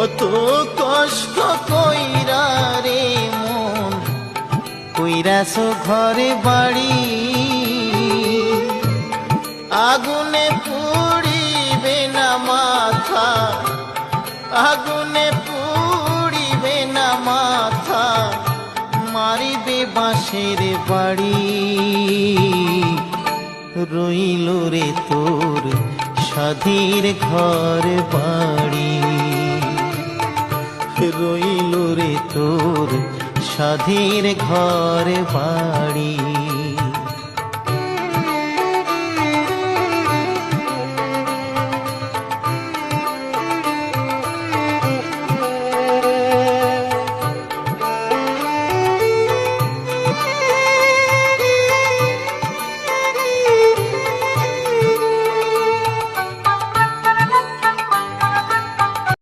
কত কষ্ট কইরা রে মন কইরাছো ঘরে বাড়ি, আগুনে পুড়িবে না মাথা, আগুনে পুড়িবে না মাথা, মারিবে বাঁশের বাড়ি। রইল রে তোর সাধীর ঘর বাড়ি, রইল রে তোর সাধীর ঘর বাড়ি।